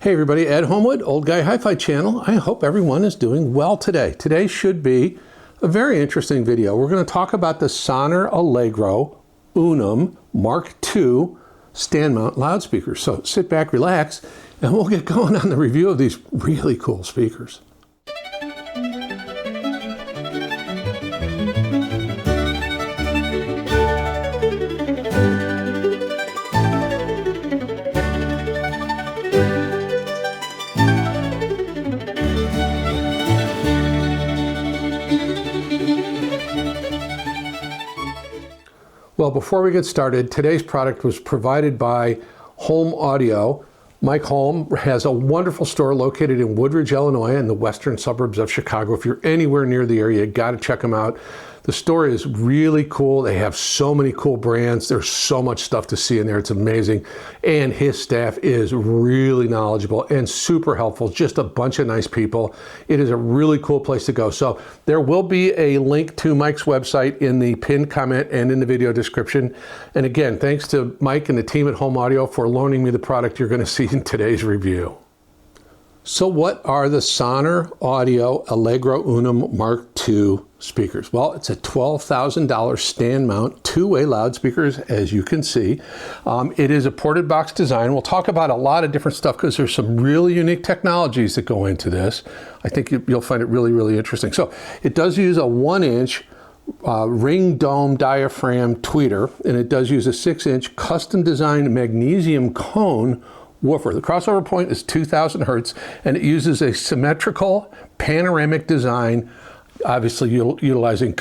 Hey everybody, Ed Homewood, Old Guy Hi-Fi channel. I hope everyone is doing well today. Today should be a very interesting video. We're going to talk about the Sonner Allegro Unum MkII stand mount loudspeakers. So sit back, relax, and we'll get going on the review of these really cool speakers. Well, before we get started, today's product was provided by Home Audio. Mike Holm has a wonderful store located in Woodridge, Illinois, in the western suburbs of Chicago. If you're anywhere near the area, you got to check them out. The store is really cool. They have so many cool brands. There's so much stuff to see in there. It's amazing. And his staff is really knowledgeable and super helpful. Just a bunch of nice people. It is a really cool place to go. So there will be a link to Mike's website in the pinned comment and in the video description. And again, thanks to Mike and the team at Home Audio for loaning me the product you're going to see in today's review. So what are the Sonner Audio Allegro Unum MkII speakers? Well, it's a $12,000 stand mount two-way loudspeakers, as you can see. It is a ported box design. We'll talk about a lot of different stuff because there's some really unique technologies that go into this. I think you'll find it really, really interesting. So it does use a 1-inch ring dome diaphragm tweeter, and it does use a 6-inch custom designed magnesium cone woofer. The crossover point is 2,000 hertz, and it uses a symmetrical panoramic design, obviously utilizing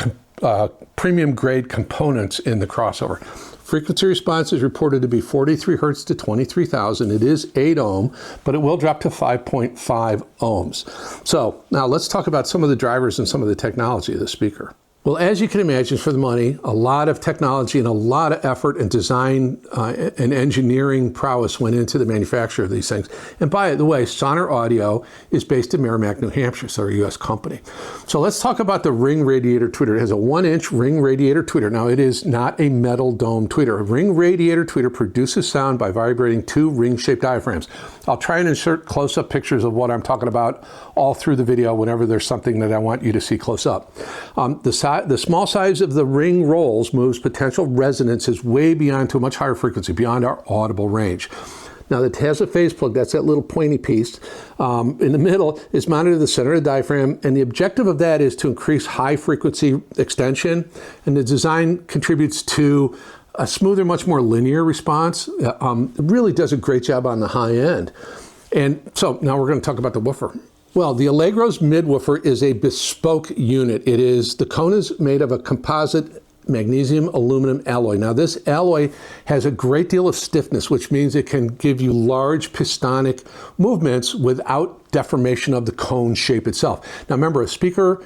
premium grade components in the crossover. Frequency response is reported to be 43 hertz to 23,000. It is 8 ohm, but it will drop to 5.5 ohms. So now let's talk about some of the drivers and some of the technology of the speaker. Well, as you can imagine, for the money, a lot of technology and a lot of effort and design and engineering prowess went into the manufacture of these things. And by the way, Sonner Audio is based in Merrimack, New Hampshire, so they're a U.S. company. So let's talk about the ring radiator tweeter. It has a 1-inch ring radiator tweeter. Now, it is not a metal dome tweeter. A ring radiator tweeter produces sound by vibrating 2 ring-shaped diaphragms. I'll try and insert close-up pictures of what I'm talking about all through the video whenever there's something that I want you to see close up. The small size of the ring rolls moves potential resonances way beyond to a much higher frequency, beyond our audible range. Now, it has a phase plug. That's that little pointy piece. In the middle is mounted to the center of the diaphragm, and the objective of that is to increase high frequency extension, and the design contributes to a smoother, much more linear response. It really does a great job on the high end. And so now we're going to talk about the woofer. Well, the Allegro's midwoofer is a bespoke unit. The cone is made of a composite magnesium aluminum alloy. Now, this alloy has a great deal of stiffness, which means it can give you large pistonic movements without deformation of the cone shape itself. Now, remember, a speaker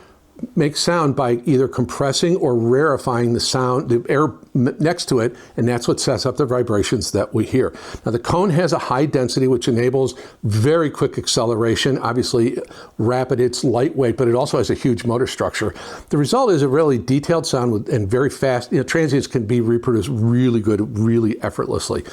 makes sound by either compressing or rarefying the sound, the air next to it, and that's what sets up the vibrations that we hear. Now, the cone has a high density, which enables very quick acceleration. Obviously rapid, it's lightweight, but it also has a huge motor structure. The result is a really detailed sound and very fast. Transients can be reproduced really good, really effortlessly.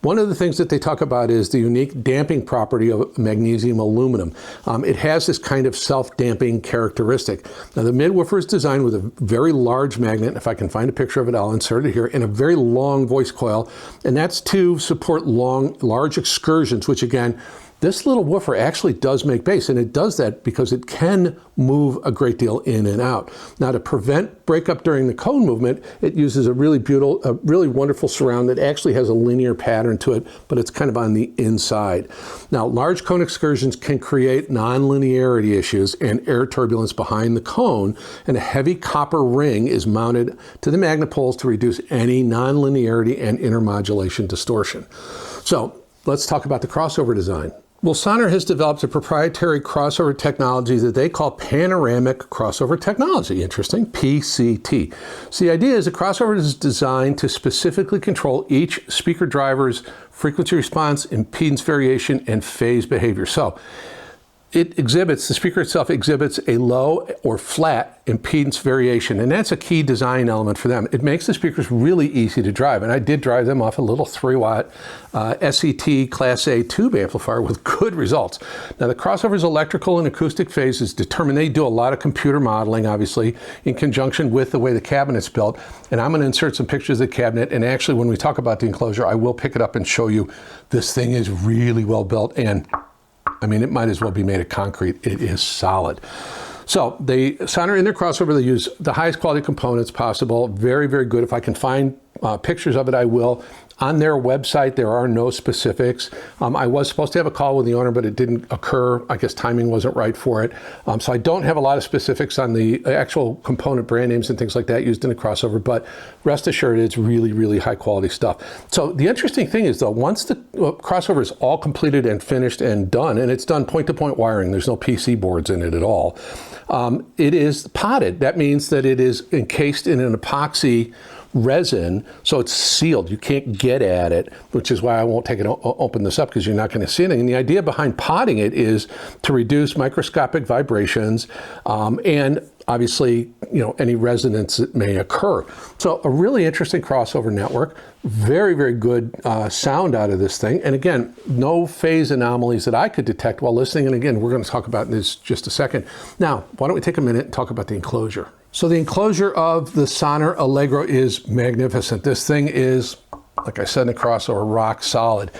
One of the things that they talk about is the unique damping property of magnesium aluminum. It has this kind of self-damping characteristic. Now, the midwoofer is designed with a very large magnet. If I can find a picture of it, I'll insert it here, and a very long voice coil, and that's to support large excursions, which again, this little woofer actually does make bass, and it does that because it can move a great deal in and out. Now, to prevent breakup during the cone movement, it uses a really beautiful, a really wonderful surround that actually has a linear pattern to it, but it's kind of on the inside. Now, large cone excursions can create non-linearity issues and air turbulence behind the cone, and a heavy copper ring is mounted to the magnet poles to reduce any non-linearity and intermodulation distortion. So let's talk about the crossover design. Well, Sonner has developed a proprietary crossover technology that they call panoramic crossover technology. Interesting, PCT. So the idea is the crossover is designed to specifically control each speaker driver's frequency response, impedance variation, and phase behavior. So the speaker itself exhibits a low or flat impedance variation, and that's a key design element for them. It makes the speakers really easy to drive, and I did drive them off a little 3-watt SET Class A tube amplifier with good results. Now, the Crossover's electrical and acoustic phase is determined. They do a lot of computer modeling, obviously, in conjunction with the way the cabinet's built, and I'm going to insert some pictures of the cabinet, and actually, when we talk about the enclosure, I will pick it up and show you this thing is really well built, and I mean, it might as well be made of concrete. It is solid. So Sonner, in their Crossover, they use the highest quality components possible. Very, very good. If I can find pictures of it, I will. On their website, there are no specifics. I was supposed to have a call with the owner, but it didn't occur. I guess timing wasn't right for it. So I don't have a lot of specifics on the actual component brand names and things like that used in the Crossover, but rest assured, it's really, really high quality stuff. So the interesting thing is, though, once the Crossover is all completed and finished and done, and it's done point-to-point wiring, there's no PC boards in it at all, it is potted. That means that it is encased in an epoxy resin, so it's sealed. You can't get at it, which is why I won't take it open this up, because you're not going to see anything. And the idea behind potting it is to reduce microscopic vibrations and obviously, any resonance that may occur. So a really interesting Crossover network. Very, very good sound out of this thing. And again, no phase anomalies that I could detect while listening. And again, we're going to talk about this just a second. Now, why don't we take a minute and talk about the enclosure? So the enclosure of the Sonner Allegro is magnificent. This thing is, like I said in the Crossover, rock solid.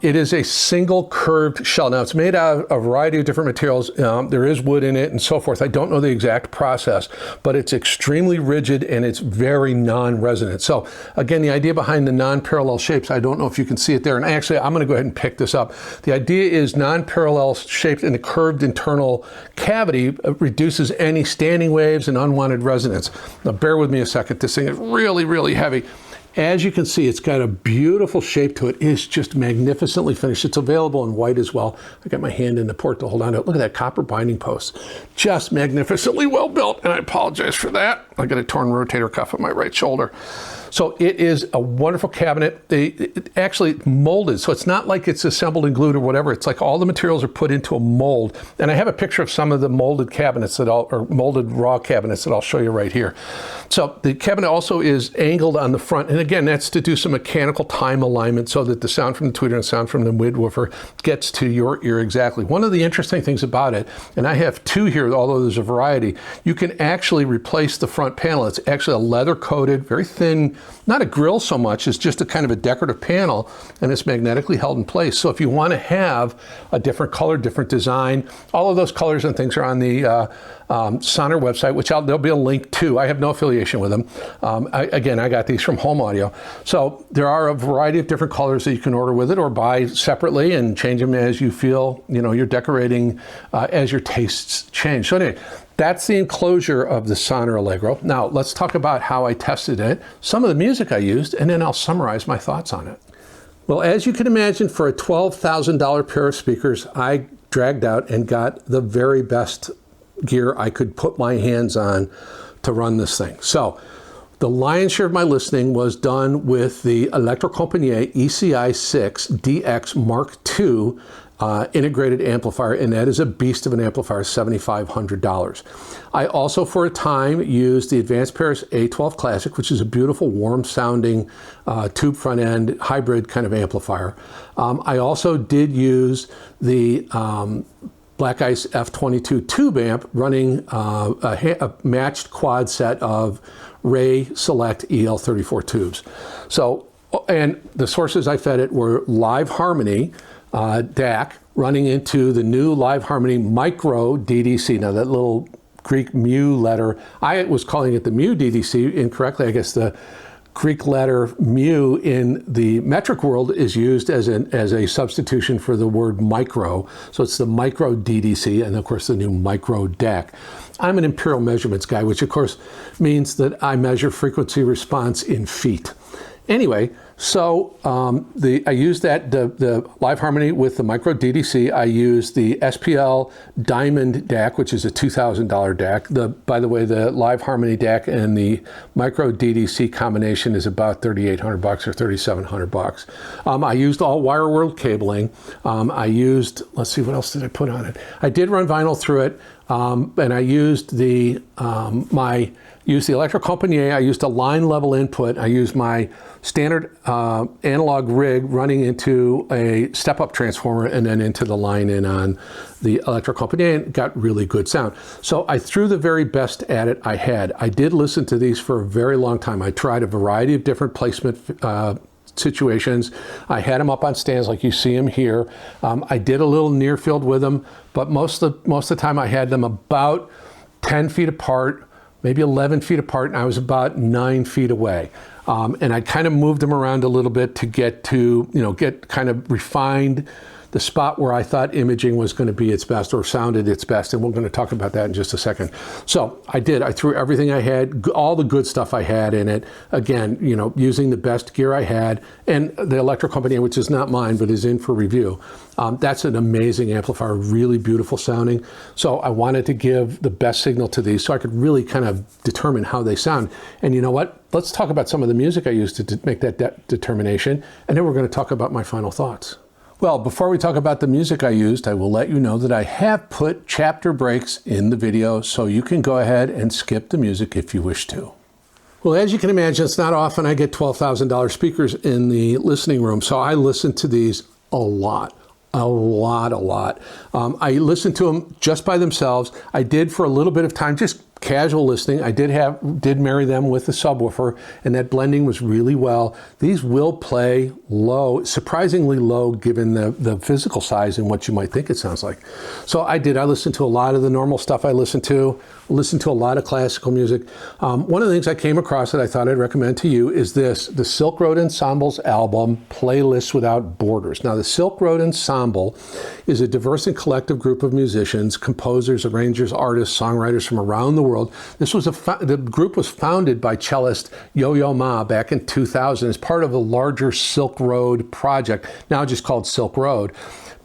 It is a single curved shell. Now, it's made out of a variety of different materials. There is wood in it and so forth. I don't know the exact process, but it's extremely rigid and it's very non-resonant. So again, the idea behind the non-parallel shapes, I don't know if you can see it there. And actually, I'm going to go ahead and pick this up. The idea is non-parallel shaped in a curved internal cavity reduces any standing waves and unwanted resonance. Now, bear with me a second. This thing is really, really heavy. As you can see, it's got a beautiful shape to it. It's just magnificently finished. It's available in white as well. I got my hand in the port to hold on to it. Look at that copper binding post. Just magnificently well built, and I apologize for that. I got a torn rotator cuff on my right shoulder. So it is a wonderful cabinet. It actually molded, so it's not like it's assembled and glued or whatever. It's like all the materials are put into a mold. And I have a picture of some of the molded cabinets or molded raw cabinets that I'll show you right here. So the cabinet also is angled on the front. And again, that's to do some mechanical time alignment so that the sound from the tweeter and sound from the midwoofer gets to your ear exactly. One of the interesting things about it, and I have two here, although there's a variety, you can actually replace the front panel. It's actually a leather coated, very thin, not a grill so much, it's just a kind of a decorative panel, and it's magnetically held in place. So if you want to have a different color, different design, all of those colors and things are on the Sonner website, which there'll be a link to. I have no affiliation with them. Again, I got these from Home Audio. So there are a variety of different colors that you can order with it or buy separately and change them as you feel, you're decorating as your tastes change. So anyway, that's the enclosure of the Sonner Allegro. Now, let's talk about how I tested it, some of the music I used, and then I'll summarize my thoughts on it. Well, as you can imagine, for a $12,000 pair of speakers, I dragged out and got the very best gear I could put my hands on to run this thing. So the lion's share of my listening was done with the Electrocompagnie ECI 6 DX Mark II integrated amplifier, and that is a beast of an amplifier, $7,500. I also, for a time, used the Advanced Paris A12 Classic, which is a beautiful, warm-sounding tube front-end hybrid kind of amplifier. I also did use the Black Ice F22 tube amp running a matched quad set of Ray Select EL34 tubes. So, and the sources I fed it were Live Harmony DAC running into the new Live Harmony Micro DDC. Now that little Greek mu letter, I was calling it the mu DDC incorrectly. I guess the Greek letter mu in the metric world is used as a substitution for the word micro. So it's the Micro DDC and of course the new Micro DAC. I'm an imperial measurements guy, which of course means that I measure frequency response in feet. Anyway, so I used the Live Harmony with the micro DDC. I used the SPL Diamond DAC, which is a $2,000 DAC. By the way, the Live Harmony DAC and the micro DDC combination is about $3,800 or $3,700. I used all wire world cabling. I used, let's see, what else did I put on it? I did run vinyl through it, and I used the used the electrocompagnie. I used a line level input. I used my standard analog rig running into a step-up transformer and then into the line in on the electrocompagnie, and got really good sound. So I threw the very best at it I had. I did listen to these for a very long time. I tried a variety of different placement situations. I had them up on stands like you see them here. I did a little near field with them, but most of the time I had them about 10 feet apart, maybe 11 feet apart, and I was about 9 feet away. And I kind of moved them around a little bit to get kind of refined the spot where I thought imaging was going to be its best or sounded its best. And we're going to talk about that in just a second. So I threw everything I had, all the good stuff I had in it. Again, using the best gear I had, and the electrocompagnie, which is not mine, but is in for review. That's an amazing amplifier, really beautiful sounding. So I wanted to give the best signal to these so I could really kind of determine how they sound. And you know what? Let's talk about some of the music I used to make that determination. And then we're going to talk about my final thoughts. Well, before we talk about the music I used, I will let you know that I have put chapter breaks in the video, so you can go ahead and skip the music if you wish to. Well, as you can imagine, it's not often I get $12,000 speakers in the listening room, so I listen to these a lot. I listened to them just by themselves. I did for a little bit of time, just casual listening. I did marry them with the subwoofer, and that blending was really well. These will play low, surprisingly low given the physical size and what you might think it sounds like. So I listened to a lot of the normal stuff I listened to a lot of classical music. One of the things I came across that I thought I'd recommend to you is the Silk Road Ensemble's album, Playlists Without Borders. Now, the Silk Road Ensemble is a diverse and collective group of musicians, composers, arrangers, artists, songwriters from around the world. The group was founded by cellist Yoyo Ma back in 2000 as part of a larger Silk Road project, now just called Silk Road.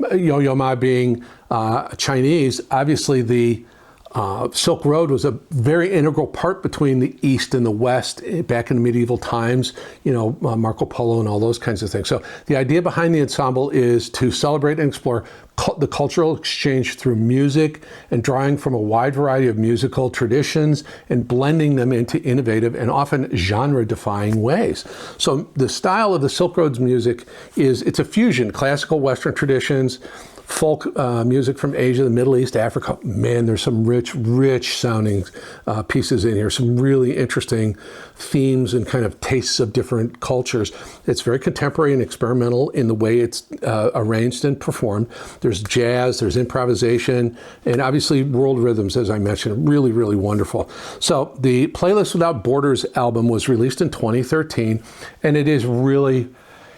Yoyo Ma being Chinese, obviously the Silk Road was a very integral part between the East and the West back in medieval times, Marco Polo and all those kinds of things. So the idea behind the ensemble is to celebrate and explore the cultural exchange through music and drawing from a wide variety of musical traditions and blending them into innovative and often genre-defying ways. So the style of the Silk Road's music it's a fusion, classical Western traditions, folk music from Asia, the Middle East, Africa. Man, there's some rich sounding pieces in here, some really interesting themes and kind of tastes of different cultures. It's very contemporary and experimental in the way it's arranged and performed. There's jazz, there's improvisation, and obviously world rhythms, as I mentioned, really, really wonderful. So the Playlists Without Borders album was released in 2013, and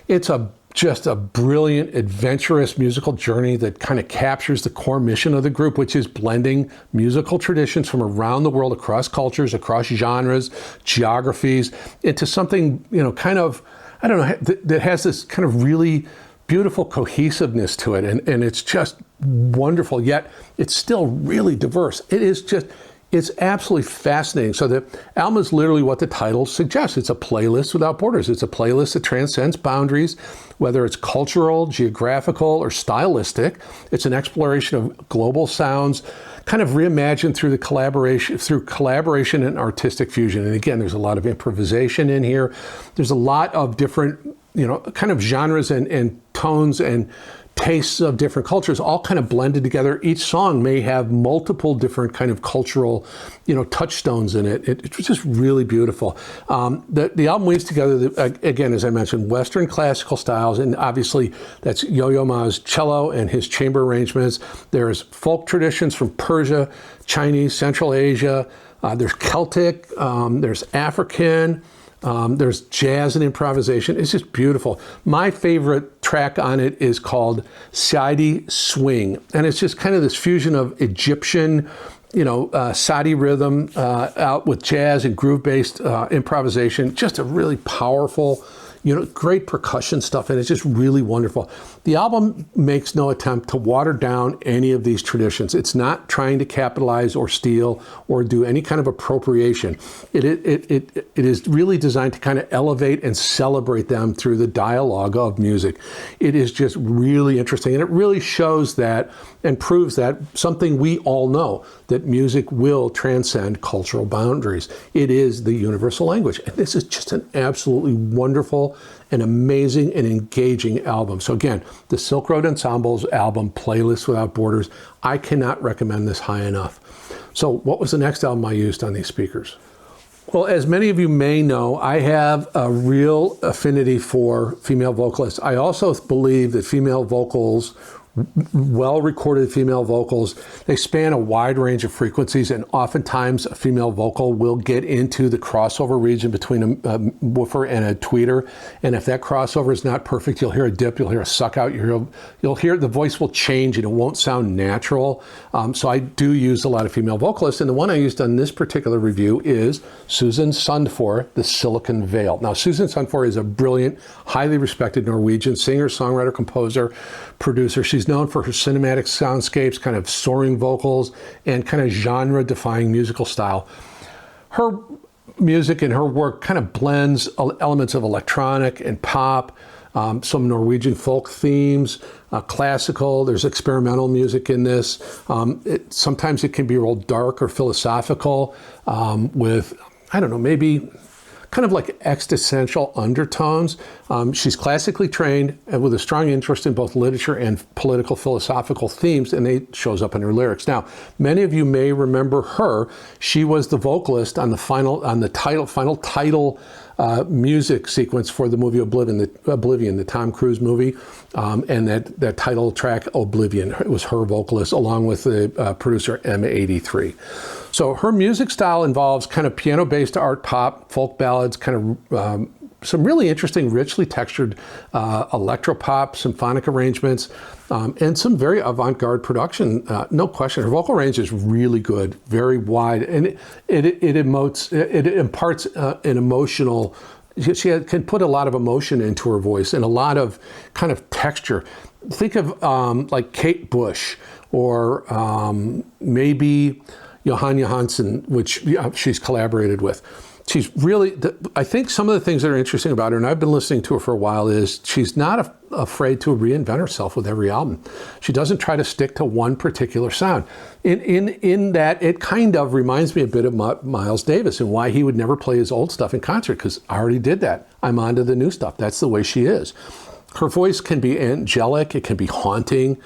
it's just a brilliant, adventurous musical journey that kind of captures the core mission of the group, which is blending musical traditions from around the world, across cultures, across genres, geographies, into something, that has this kind of really beautiful cohesiveness to it. And it's just wonderful, yet it's still really diverse. It's absolutely fascinating. So the album is literally what the title suggests. It's a playlist without borders. It's a playlist that transcends boundaries, whether it's cultural, geographical, or stylistic. It's an exploration of global sounds, kind of reimagined through collaboration and artistic fusion. And again, there's a lot of improvisation in here. There's a lot of different, kind of genres and tones and tastes of different cultures all kind of blended together. Each song may have multiple different kind of cultural, touchstones in it. It's just really beautiful. The album weaves together, again, as I mentioned, Western classical styles, and obviously that's Yoyo Ma's cello and his chamber arrangements. There's folk traditions from Persia, Chinese, Central Asia. There's Celtic, there's African, there's jazz and improvisation. It's just beautiful. My favorite track on it is called Saidi Swing. And it's just kind of this fusion of Egyptian, Saudi rhythm out with jazz and groove-based improvisation. Just a really powerful, great percussion stuff, and it's just really wonderful. The album makes no attempt to water down any of these traditions. It's not trying to capitalize or steal or do any kind of appropriation. It is really designed to kind of elevate and celebrate them through the dialogue of music. It is just really interesting, and it really shows that and proves that something we all know, that music will transcend cultural boundaries. It is the universal language. And this is just an absolutely wonderful and amazing and engaging album. So again, the Silk Road Ensemble's album, Playlists Without Borders, I cannot recommend this high enough. So what was the next album I used on these speakers? Well, as many of you may know, I have a real affinity for female vocalists. I also believe that female vocals, well-recorded female vocals, they span a wide range of frequencies, and oftentimes a female vocal will get into the crossover region between a woofer and a tweeter, and if that crossover is not perfect, you'll hear a dip, you'll hear a suck out, you'll hear the voice will change and it won't sound natural. So I do use a lot of female vocalists, and the one I used on this particular review is Susanne Sundfor, The Silicon Veil. Now, Susanne Sundfor is a brilliant, highly respected Norwegian singer, songwriter, composer, producer. She's known for her cinematic soundscapes, kind of soaring vocals, and kind of genre-defying musical style. Her music and her work kind of blends elements of electronic and pop, some Norwegian folk themes, classical, there's experimental music in this. Sometimes it can be real dark or philosophical with, I don't know, maybe kind of like existential undertones. She's classically trained and with a strong interest in both literature and political philosophical themes, and it shows up in her lyrics. Now, many of you may remember her. She was the vocalist on the final title music sequence for the movie Oblivion, the Tom Cruise movie, and that title track, Oblivion. It was her vocalist along with the producer M83. So her music style involves kind of piano-based art pop, folk ballads, kind of some really interesting, richly textured electropop, symphonic arrangements, and some very avant-garde production. No question, her vocal range is really good, very wide, and it imparts an emotional. She can put a lot of emotion into her voice and a lot of kind of texture. Think of like Kate Bush or maybe Johan Johansson, which she's collaborated with. She's really, I think some of the things that are interesting about her, and I've been listening to her for a while, is she's not afraid to reinvent herself with every album. She doesn't try to stick to one particular sound. In that, it kind of reminds me a bit of Miles Davis and why he would never play his old stuff in concert, because I already did that. I'm on to the new stuff. That's the way she is. Her voice can be angelic, it can be haunting,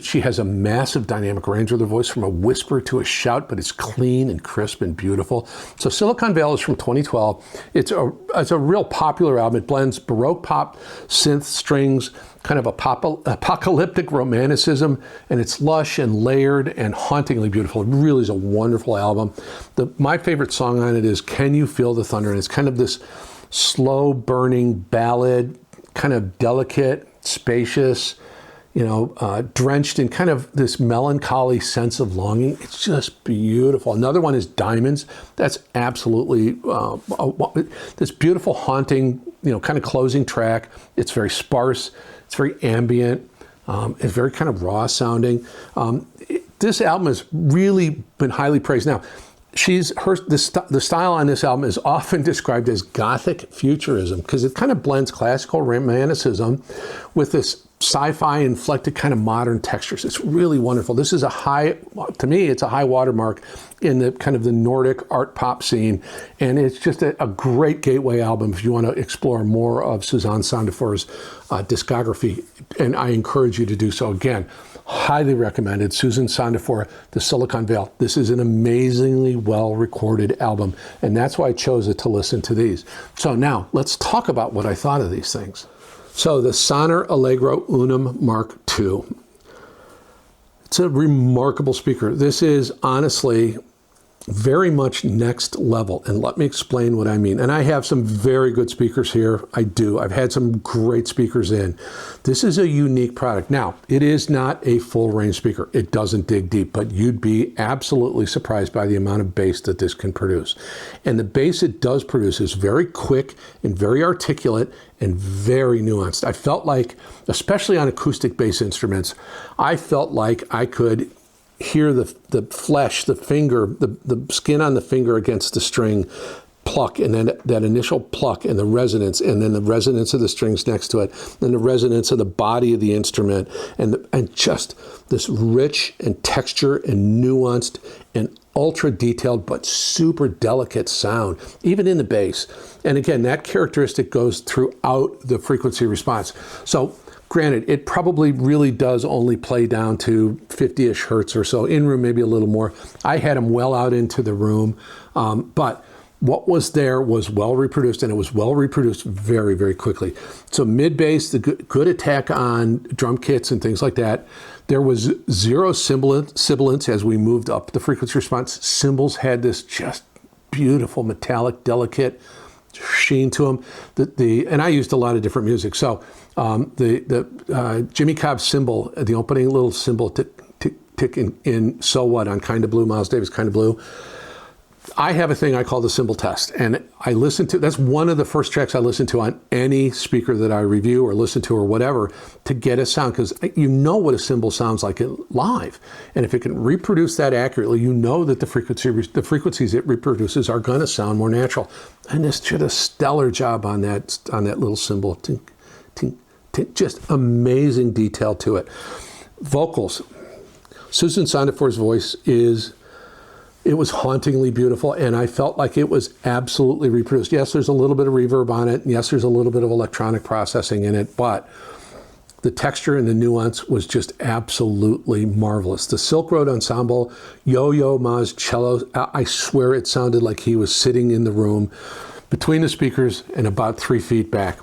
she has a massive dynamic range with her voice, from a whisper to a shout, but it's clean and crisp and beautiful. So Silicon Veil is from 2012. It's a real popular album. It blends Baroque pop, synth, strings, kind of apocalyptic romanticism, and it's lush and layered and hauntingly beautiful. It really is a wonderful album. My favorite song on it is Can You Feel the Thunder? And it's kind of this slow burning ballad, kind of delicate, spacious, drenched in kind of this melancholy sense of longing. It's just beautiful. Another one is Diamonds. That's absolutely this beautiful, haunting, kind of closing track. It's very sparse. It's very ambient. It's very kind of raw sounding. This album has really been highly praised. Now, the style on this album is often described as Gothic futurism because it kind of blends classical romanticism with this sci-fi inflected kind of modern textures. It's really wonderful. This is to me, it's a high watermark in the kind of the Nordic art pop scene, and it's just a great gateway album if you want to explore more of Susanne Sundfor's discography, and I encourage you to do so. Again, highly recommended. Susanne Sundfor, The Silicon Veil. This is an amazingly well-recorded album, and that's why I chose it to listen to these. So now, let's talk about what I thought of these things. So the Sonner Allegro Unum MkII. It's a remarkable speaker. This is honestly, very much next level. And let me explain what I mean. And I have some very good speakers here. I do. I've had some great speakers in. This is a unique product. Now, it is not a full range speaker. It doesn't dig deep, but you'd be absolutely surprised by the amount of bass that this can produce. And the bass it does produce is very quick and very articulate and very nuanced. I felt like, especially on acoustic bass instruments, I felt like I could hear the flesh, the finger, the skin on the finger against the string pluck, and then that initial pluck and the resonance, and then the resonance of the strings next to it, then the resonance of the body of the instrument, and just this rich and texture and nuanced and ultra detailed but super delicate sound, even in the bass. And again, that characteristic goes throughout the frequency response. So granted, it probably really does only play down to 50-ish hertz or so. In room, maybe a little more. I had them well out into the room, but what was there was well reproduced, and it was well reproduced very, very quickly. So mid-bass, the good attack on drum kits and things like that. There was zero sibilance as we moved up the frequency response. Cymbals had this just beautiful, metallic, delicate sheen to them. And I used a lot of different music. So the Jimmy Cobb cymbal, the opening little cymbal tick, tick, tick in So What on Kind of Blue, Miles Davis Kind of Blue. I have a thing I call the cymbal test, and I listen to, that's one of the first tracks I listen to on any speaker that I review or listen to or whatever, to get a sound, because you know what a cymbal sounds like live. And if it can reproduce that accurately, you know that the frequencies it reproduces are going to sound more natural. And this did a stellar job on that little cymbal. Tink, tink, tink. Just amazing detail to it. Vocals. Susanne Sundfor's voice it was hauntingly beautiful, and I felt like it was absolutely reproduced. Yes, there's a little bit of reverb on it. Yes, there's a little bit of electronic processing in it, but the texture and the nuance was just absolutely marvelous. The Silk Road Ensemble, Yoyo Ma's cello, I swear it sounded like he was sitting in the room between the speakers and about 3 feet back.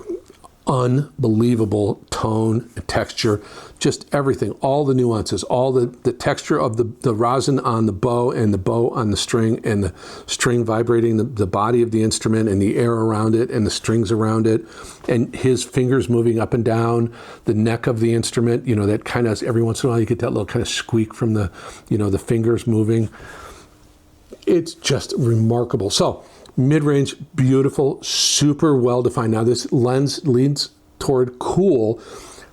Unbelievable tone and texture, just everything, all the nuances, all the texture of the rosin on the bow and the bow on the string, and the string vibrating the body of the instrument and the air around it and the strings around it, and his fingers moving up and down the neck of the instrument, you know, that kind of, every once in a while you get that little kind of squeak from the, you know, the fingers moving. It's just remarkable. So mid-range, beautiful, super well-defined. Now this lens leans toward cool,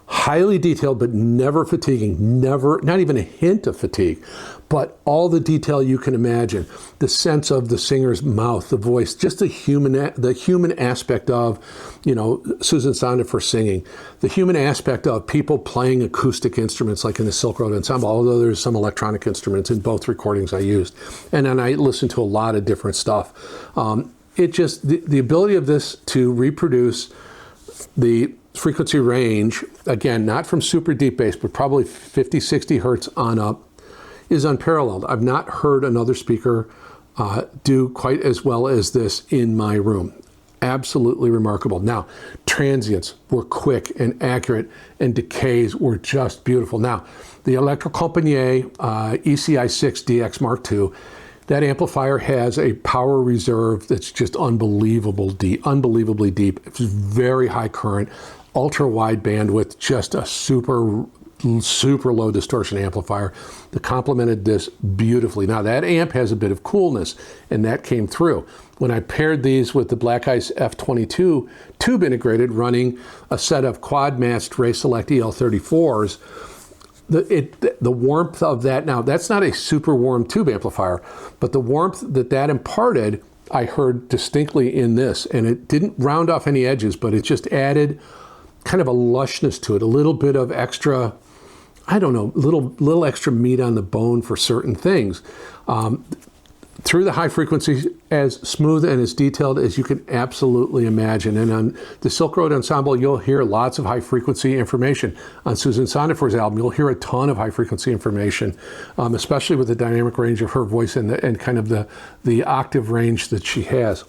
highly detailed, but never fatiguing, not even a hint of fatigue, but all the detail you can imagine. The sense of the singer's mouth, the voice, just the human aspect of, you know, Susanne Sundfor singing, the human aspect of people playing acoustic instruments like in the Silk Road Ensemble, although there's some electronic instruments in both recordings I used. And then I listened to a lot of different stuff. It just, the ability of this to reproduce the frequency range, again, not from super deep bass, but probably 50, 60 hertz on up, is unparalleled. I've not heard another speaker do quite as well as this in my room. Absolutely remarkable. Now, transients were quick and accurate, and decays were just beautiful. Now, the Electrocompagnie ECI6 DX Mark II, that amplifier has a power reserve that's just unbelievably deep. It's very high current, ultra wide bandwidth, just a super low distortion amplifier that complemented this beautifully. Now that amp has a bit of coolness, and that came through. When I paired these with the Black Ice F22 tube integrated, running a set of quad masked Ray Select EL34s, the warmth of that, now that's not a super warm tube amplifier, but the warmth that imparted, I heard distinctly in this, and it didn't round off any edges, but it just added kind of a lushness to it, a little bit of extra, I don't know, little extra meat on the bone for certain things. Through the high frequencies, as smooth and as detailed as you can absolutely imagine. And on the Silk Road Ensemble, you'll hear lots of high frequency information. On Susanne Sundfor's album, you'll hear a ton of high frequency information, especially with the dynamic range of her voice and kind of the octave range that she has.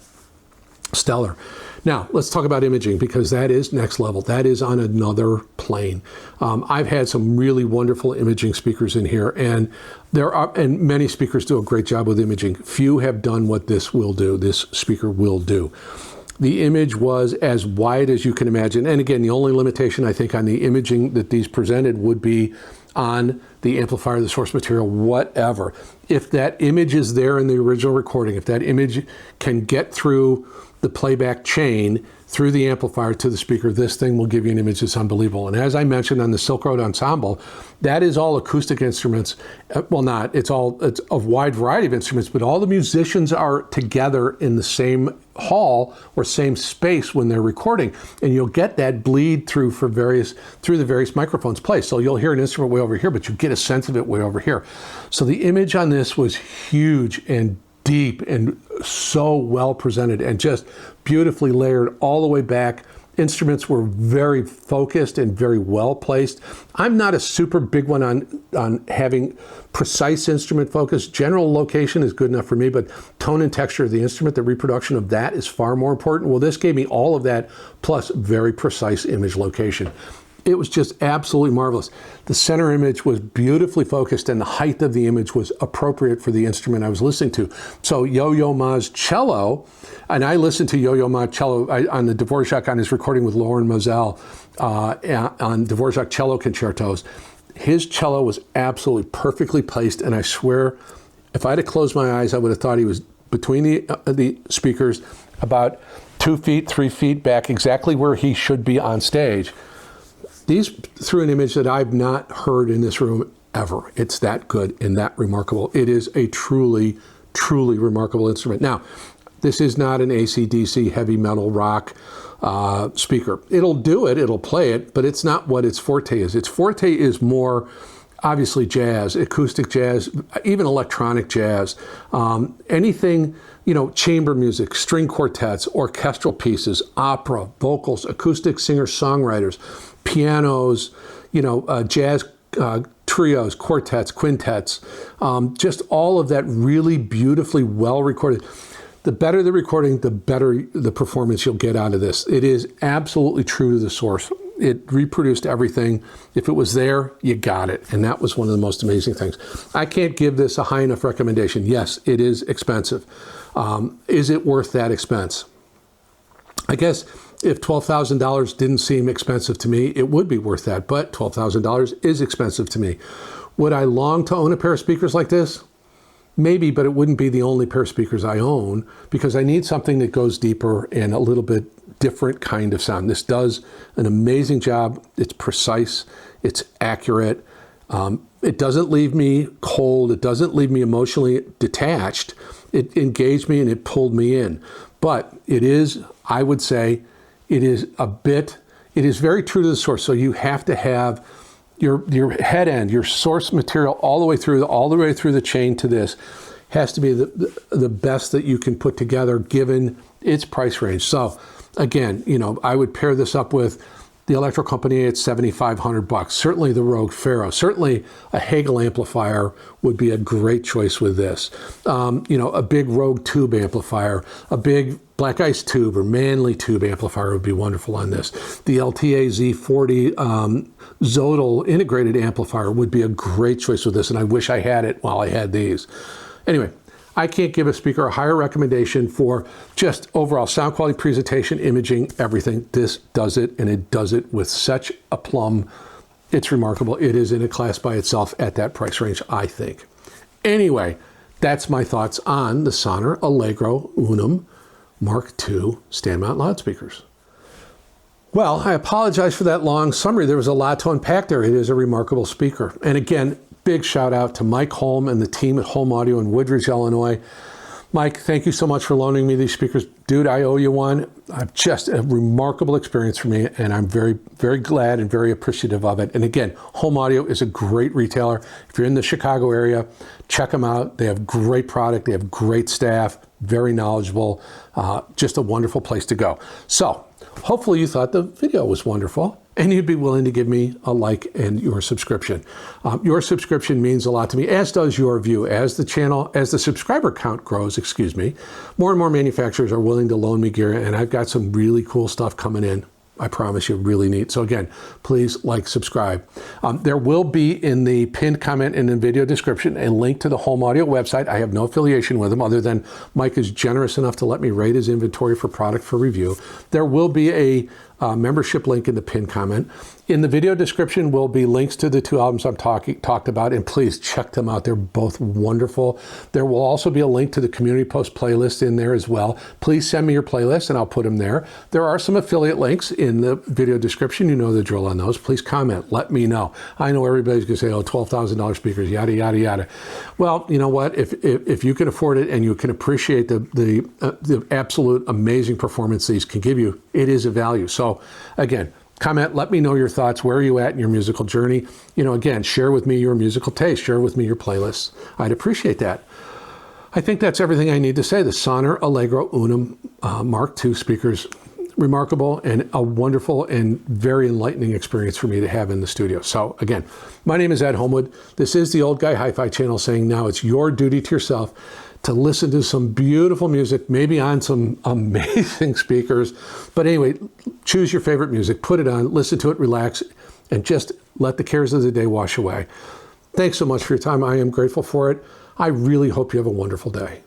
stellar. Now, let's talk about imaging, because that is next level. That is on another plane. I've had some really wonderful imaging speakers in here, and many speakers do a great job with imaging. Few have done what this speaker will do. The image was as wide as you can imagine. And again, the only limitation I think on the imaging that these presented would be on the amplifier, the source material, whatever. If that image is there in the original recording, if that image can get through the playback chain through the amplifier to the speaker, this thing will give you an image that's unbelievable. And as I mentioned on the Silk Road Ensemble, that is all acoustic instruments. Well, it's a wide variety of instruments, but all the musicians are together in the same hall or same space when they're recording, and you'll get that bleed through the various microphones placed. So you'll hear an instrument way over here, but you get a sense of it way over here. So the image on this was huge and deep and so well presented and just beautifully layered all the way back. Instruments were very focused and very well placed. I'm not a super big one on having precise instrument focus. General location is good enough for me, but tone and texture of the instrument, the reproduction of that is far more important. Well, this gave me all of that plus very precise image location. It was just absolutely marvelous. The center image was beautifully focused and the height of the image was appropriate for the instrument I was listening to. So Yoyo Ma's cello, and I listened to Yoyo Ma cello on the Dvorak on his recording with Lauren Moselle on Dvorak cello concertos. His cello was absolutely perfectly placed, and I swear if I had closed my eyes, I would have thought he was between the speakers about 2 feet, 3 feet back, exactly where he should be on stage. These threw an image that I've not heard in this room ever. It's that good and that remarkable. It is a truly, truly remarkable instrument. Now, this is not an AC/DC heavy metal rock speaker. It'll do it, it'll play it, but it's not what its forte is. Its forte is more obviously jazz, acoustic jazz, even electronic jazz, anything, chamber music, string quartets, orchestral pieces, opera, vocals, acoustic singer-songwriters, pianos, jazz trios, quartets, quintets, just all of that really beautifully well recorded. The better the recording, the better the performance you'll get out of this. It is absolutely true to the source. It reproduced everything. If it was there, you got it. And that was one of the most amazing things. I can't give this a high enough recommendation. Yes, it is expensive. Is it worth that expense? I guess if $12,000 didn't seem expensive to me, it would be worth that, but $12,000 is expensive to me. Would I long to own a pair of speakers like this? Maybe, but it wouldn't be the only pair of speakers I own because I need something that goes deeper and a little bit different kind of sound. This does an amazing job. It's precise, it's accurate. It doesn't leave me cold. It doesn't leave me emotionally detached. It engaged me and it pulled me in. But it is, I would say, it is very true to the source. So you have to have your head end, your source material all the way through the chain to this has to be the best that you can put together given its price range. So again, I would pair this up with the Electro Company at $7,500. Certainly the Rogue Pharaoh. Certainly a Hagel amplifier would be a great choice with this. A big Rogue tube amplifier, a big Black Ice tube or Manley tube amplifier would be wonderful on this. The LTA Z40 Zodal integrated amplifier would be a great choice with this, and I wish I had it while I had these. Anyway, I can't give a speaker a higher recommendation for just overall sound quality, presentation, imaging, everything. This does it, and it does it with such aplomb. It's remarkable. It is in a class by itself at that price range, I think. Anyway, that's my thoughts on the Sonner Allegro Unum MkII stand mount loudspeakers. Well, I apologize for that long summary. There was a lot to unpack there. It is a remarkable speaker. And again, big shout out to Mike Holm and the team at Holm Audio in Woodridge, Illinois. Mike, thank you so much for loaning me these speakers. Dude, I owe you one. Just a remarkable experience for me, and I'm very, very glad and very appreciative of it. And again, Holm Audio is a great retailer. If you're in the Chicago area, check them out. They have great product. They have great staff, very knowledgeable, just a wonderful place to go. So hopefully you thought the video was wonderful. and you'd be willing to give me a like and your subscription. Your subscription means a lot to me, as does your view. As the subscriber count grows, more and more manufacturers are willing to loan me gear, and I've got some really cool stuff coming in. I promise you, really neat. So again, please like, subscribe. There will be in the pinned comment in the video description a link to the Home Audio website. I have no affiliation with them other than Mike is generous enough to let me rate his inventory for product for review. There will be a membership link in the pinned comment. In the video description will be links to the two albums I'm talked about, and please check them out. They're both wonderful. There will also be a link to the community post playlist in there as well. Please send me your playlist and I'll put them there. There are some affiliate links in the video description. You know the drill on those. Please comment. Let me know. I know everybody's going to say, oh, $12,000 speakers, yada, yada, yada. Well, you know what? If you can afford it and you can appreciate the absolute amazing performance these can give you, it is a value. So again, comment, let me know your thoughts. Where are you at in your musical journey? You know, again, share with me your musical taste. Share with me your playlists. I'd appreciate that. I think that's everything I need to say. The Sonner Allegro Unum MkII speakers, remarkable and a wonderful and very enlightening experience for me to have in the studio. So again, my name is Ed Homewood. This is the Old Guy Hi-Fi channel saying now it's your duty to yourself to listen to some beautiful music, maybe on some amazing speakers. But anyway, choose your favorite music, put it on, listen to it, relax, and just let the cares of the day wash away. Thanks so much for your time. I am grateful for it. I really hope you have a wonderful day.